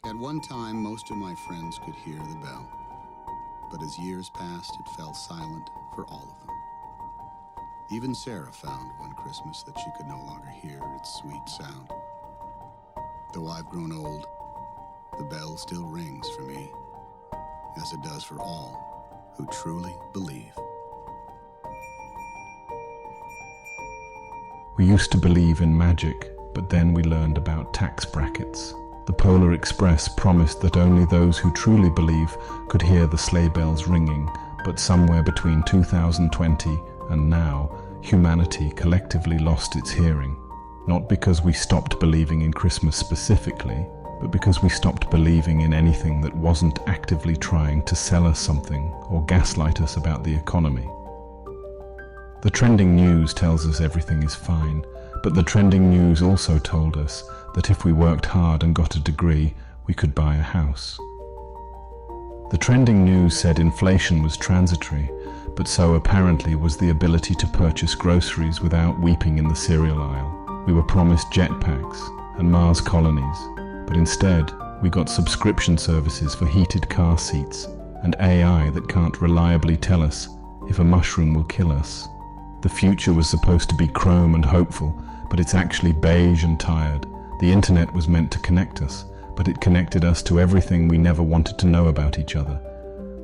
At one time, most of my friends could hear the bell. But as years passed, it fell silent for all of them. Even Sarah found one Christmas that she could no longer hear its sweet sound. Though I've grown old, the bell still rings for me, as it does for all who truly believe. We used to believe in magic, but then we learned about tax brackets. The Polar Express promised that only those who truly believe could hear the sleigh bells ringing, but somewhere between 2020 and now, humanity collectively lost its hearing. Not because we stopped believing in Christmas specifically, but because we stopped believing in anything that wasn't actively trying to sell us something or gaslight us about the economy. The trending news tells us everything is fine, but the trending news also told us that if we worked hard and got a degree, we could buy a house. The trending news said inflation was transitory, but so apparently was the ability to purchase groceries without weeping in the cereal aisle. We were promised jetpacks and Mars colonies, but instead we got subscription services for heated car seats and AI that can't reliably tell us if a mushroom will kill us. The future was supposed to be chrome and hopeful, but it's actually beige and tired. The internet was meant to connect us, but it connected us to everything we never wanted to know about each other.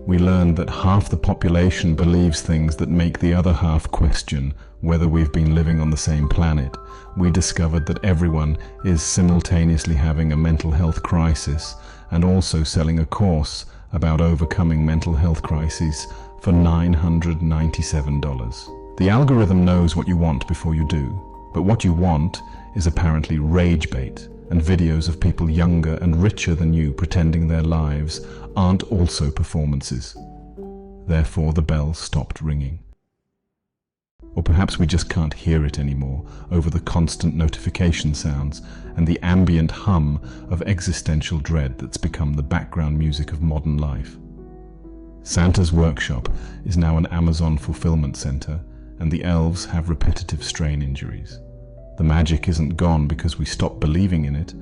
We learned that half the population believes things that make the other half question whether we've been living on the same planet. We discovered that everyone is simultaneously having a mental health crisis and also selling a course about overcoming mental health crises for $997. The algorithm knows what you want before you do, but what you want is apparently rage bait and videos of people younger and richer than you pretending their lives aren't also performances. Therefore, the bell stopped ringing. Or perhaps we just can't hear it anymore over the constant notification sounds and the ambient hum of existential dread that's become the background music of modern life. Santa's workshop is now an Amazon fulfillment center, and the elves have repetitive strain injuries. The magic isn't gone because we stopped believing in it,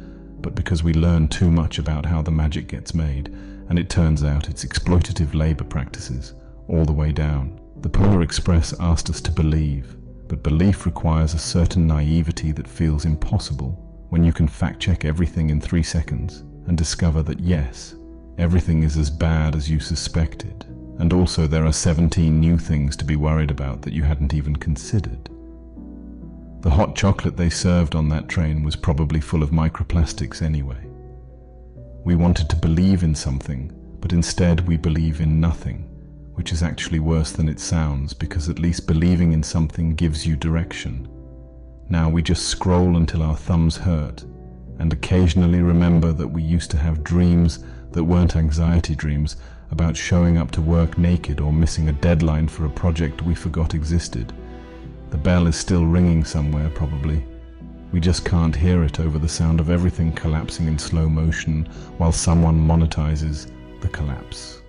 but because we learned too much about how the magic gets made, and it turns out it's exploitative labor practices, all the way down. The Polar Express asked us to believe, but belief requires a certain naivety that feels impossible when you can fact-check everything in 3 seconds and discover that yes, everything is as bad as you suspected. And also there are 17 new things to be worried about that you hadn't even considered. The hot chocolate they served on that train was probably full of microplastics anyway. We wanted to believe in something, but instead we believe in nothing, which is actually worse than it sounds because at least believing in something gives you direction. Now we just scroll until our thumbs hurt and occasionally remember that we used to have dreams that weren't anxiety dreams about showing up to work naked or missing a deadline for a project we forgot existed. The bell is still ringing somewhere, probably. We just can't hear it over the sound of everything collapsing in slow motion while someone monetizes the collapse.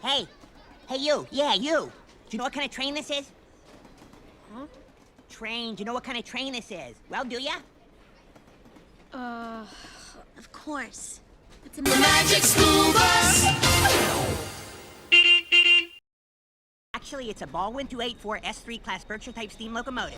Hey! Hey, you! Yeah, you! Do you know what kind of train this is? Huh? Train. Do you know what kind of train this is? Well, do ya? Of course. It's a magic school bus! Actually, it's a Baldwin 284 S3 class Berkshire type steam locomotive.